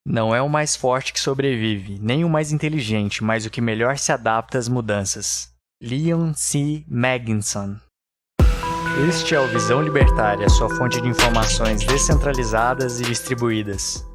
Não é o mais forte que sobrevive, nem o mais inteligente, mas o que melhor se adapta às mudanças. Leon C. Magnuson. Este é o Visão Libertária, sua fonte de informações descentralizadas e distribuídas.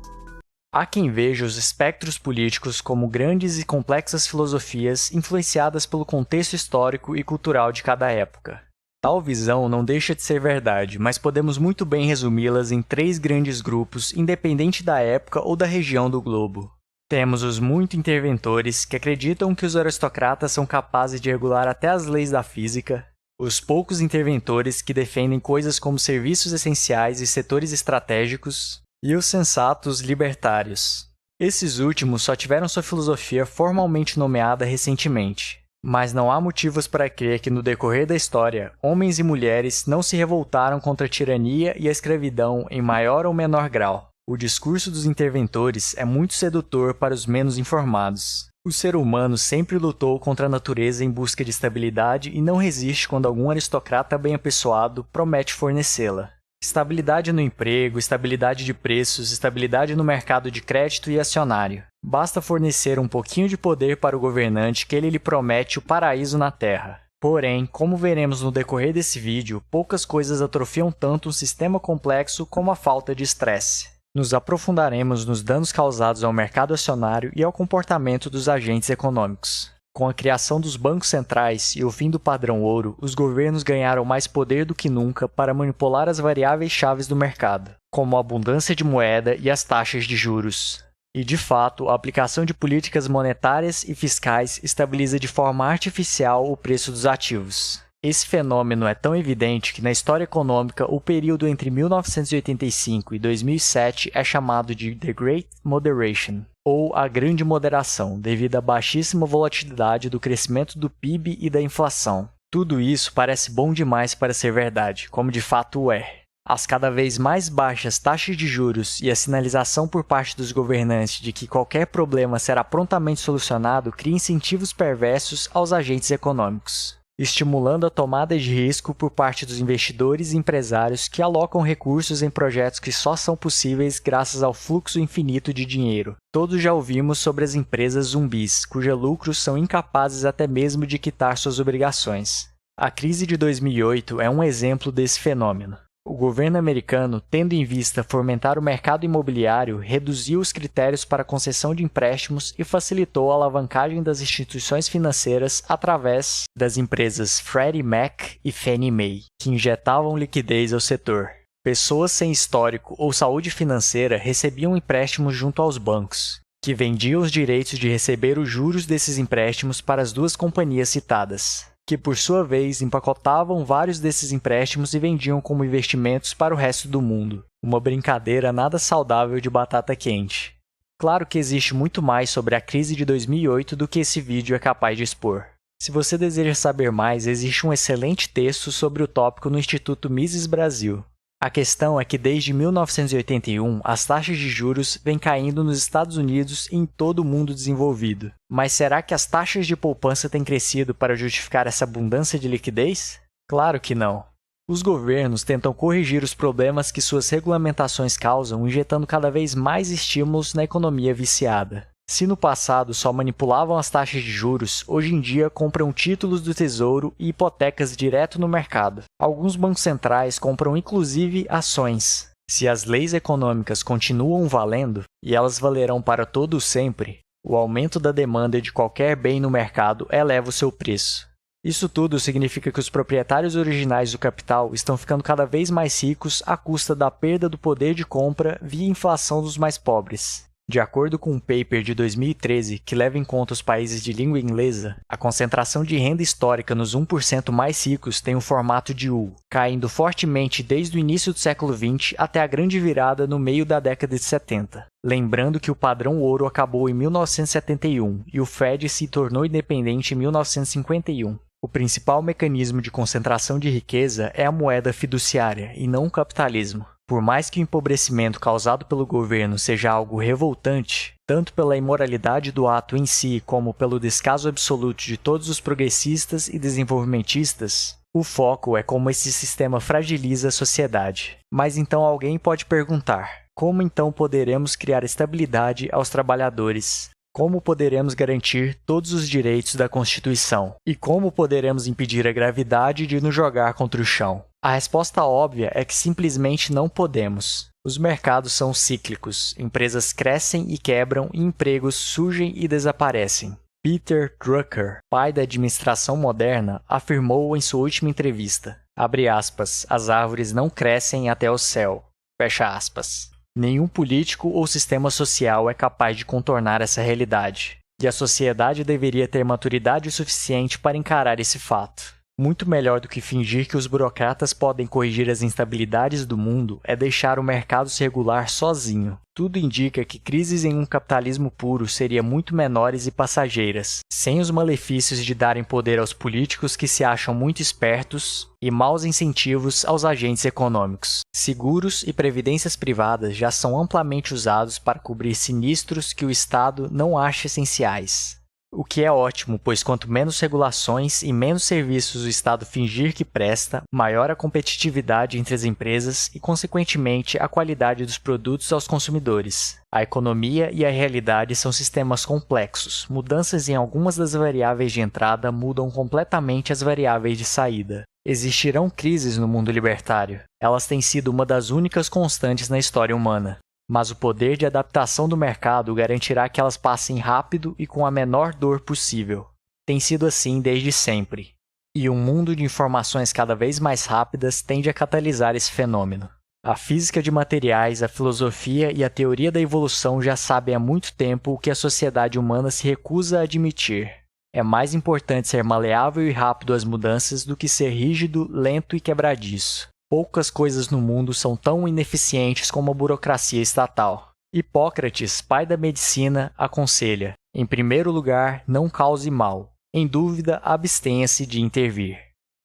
Há quem veja os espectros políticos como grandes e complexas filosofias influenciadas pelo contexto histórico e cultural de cada época. Tal visão não deixa de ser verdade, mas podemos muito bem resumi-las em 3 grandes grupos, independente da época ou da região do globo. Temos os muito interventores, que acreditam que os aristocratas são capazes de regular até as leis da física, os poucos interventores que defendem coisas como serviços essenciais e setores estratégicos, e os sensatos libertários. Esses últimos só tiveram sua filosofia formalmente nomeada recentemente, mas não há motivos para crer que no decorrer da história, homens e mulheres não se revoltaram contra a tirania e a escravidão em maior ou menor grau. O discurso dos interventores é muito sedutor para os menos informados. O ser humano sempre lutou contra a natureza em busca de estabilidade e não resiste quando algum aristocrata bem apessoado promete fornecê-la. Estabilidade no emprego, estabilidade de preços, estabilidade no mercado de crédito e acionário. Basta fornecer um pouquinho de poder para o governante que ele lhe promete o paraíso na Terra. Porém, como veremos no decorrer desse vídeo, poucas coisas atrofiam tanto um sistema complexo como a falta de estresse. Nos aprofundaremos nos danos causados ao mercado acionário e ao comportamento dos agentes econômicos. Com a criação dos bancos centrais e o fim do padrão ouro, os governos ganharam mais poder do que nunca para manipular as variáveis chaves do mercado, como a abundância de moeda e as taxas de juros. E, de fato, a aplicação de políticas monetárias e fiscais estabiliza de forma artificial o preço dos ativos. Esse fenômeno é tão evidente que na história econômica o período entre 1985 e 2007 é chamado de The Great Moderation, ou a Grande Moderação, devido à baixíssima volatilidade do crescimento do PIB e da inflação. Tudo isso parece bom demais para ser verdade, como de fato é. As cada vez mais baixas taxas de juros e a sinalização por parte dos governantes de que qualquer problema será prontamente solucionado cria incentivos perversos aos agentes econômicos, estimulando a tomada de risco por parte dos investidores e empresários que alocam recursos em projetos que só são possíveis graças ao fluxo infinito de dinheiro. Todos já ouvimos sobre as empresas zumbis, cujos lucros são incapazes até mesmo de quitar suas obrigações. A crise de 2008 é um exemplo desse fenômeno. O governo americano, tendo em vista fomentar o mercado imobiliário, reduziu os critérios para concessão de empréstimos e facilitou a alavancagem das instituições financeiras através das empresas Freddie Mac e Fannie Mae, que injetavam liquidez ao setor. Pessoas sem histórico ou saúde financeira recebiam empréstimos junto aos bancos, que vendiam os direitos de receber os juros desses empréstimos para as 2 companhias citadas, que por sua vez empacotavam vários desses empréstimos e vendiam como investimentos para o resto do mundo. Uma brincadeira nada saudável de batata quente. Claro que existe muito mais sobre a crise de 2008 do que esse vídeo é capaz de expor. Se você deseja saber mais, existe um excelente texto sobre o tópico no Instituto Mises Brasil. A questão é que desde 1981, as taxas de juros vêm caindo nos Estados Unidos e em todo o mundo desenvolvido. Mas será que as taxas de poupança têm crescido para justificar essa abundância de liquidez? Claro que não. Os governos tentam corrigir os problemas que suas regulamentações causam, injetando cada vez mais estímulos na economia viciada. Se no passado só manipulavam as taxas de juros, hoje em dia compram títulos do Tesouro e hipotecas direto no mercado. Alguns bancos centrais compram inclusive ações. Se as leis econômicas continuam valendo, e elas valerão para todo sempre, o aumento da demanda de qualquer bem no mercado eleva o seu preço. Isso tudo significa que os proprietários originais do capital estão ficando cada vez mais ricos à custa da perda do poder de compra via inflação dos mais pobres. De acordo com um paper de 2013 que leva em conta os países de língua inglesa, a concentração de renda histórica nos 1% mais ricos tem um formato de U, caindo fortemente desde o início do século XX até a grande virada no meio da década de 70. Lembrando que o padrão ouro acabou em 1971 e o Fed se tornou independente em 1951. O principal mecanismo de concentração de riqueza é a moeda fiduciária e não o capitalismo. Por mais que o empobrecimento causado pelo governo seja algo revoltante, tanto pela imoralidade do ato em si como pelo descaso absoluto de todos os progressistas e desenvolvimentistas, o foco é como esse sistema fragiliza a sociedade. Mas então alguém pode perguntar, Como então poderemos criar estabilidade aos trabalhadores? Como poderemos garantir todos os direitos da Constituição? E como poderemos impedir a gravidade de nos jogar contra o chão? A resposta óbvia é que simplesmente não podemos. Os mercados são cíclicos, empresas crescem e quebram e empregos surgem e desaparecem. Peter Drucker, pai da administração moderna, afirmou em sua última entrevista, abre aspas, as árvores não crescem até o céu, fecha aspas. Nenhum político ou sistema social é capaz de contornar essa realidade, e a sociedade deveria ter maturidade suficiente para encarar esse fato. Muito melhor do que fingir que os burocratas podem corrigir as instabilidades do mundo é deixar o mercado se regular sozinho. Tudo indica que crises em um capitalismo puro seriam muito menores e passageiras, sem os malefícios de darem poder aos políticos que se acham muito espertos e maus incentivos aos agentes econômicos. Seguros e previdências privadas já são amplamente usados para cobrir sinistros que o Estado não acha essenciais. O que é ótimo, pois quanto menos regulações e menos serviços o Estado fingir que presta, maior a competitividade entre as empresas e, consequentemente, a qualidade dos produtos aos consumidores. A economia e a realidade são sistemas complexos. Mudanças em algumas das variáveis de entrada mudam completamente as variáveis de saída. Existirão crises no mundo libertário. Elas têm sido uma das únicas constantes na história humana. Mas o poder de adaptação do mercado garantirá que elas passem rápido e com a menor dor possível. Tem sido assim desde sempre. E um mundo de informações cada vez mais rápidas tende a catalisar esse fenômeno. A física de materiais, a filosofia e a teoria da evolução já sabem há muito tempo o que a sociedade humana se recusa a admitir. É mais importante ser maleável e rápido às mudanças do que ser rígido, lento e quebradiço. Poucas coisas no mundo são tão ineficientes como a burocracia estatal. Hipócrates, pai da medicina, aconselha: em primeiro lugar, não cause mal. Em dúvida, abstenha-se de intervir.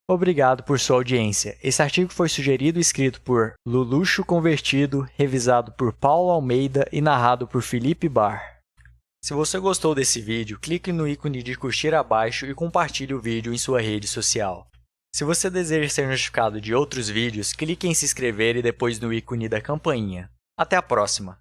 Obrigado por sua audiência. Esse artigo foi sugerido e escrito por Lulucho Convertido, revisado por Paulo Almeida e narrado por Felipe Bar. Se você gostou desse vídeo, clique no ícone de curtir abaixo e compartilhe o vídeo em sua rede social. Se você deseja ser notificado de outros vídeos, clique em se inscrever e depois no ícone da campainha. Até a próxima!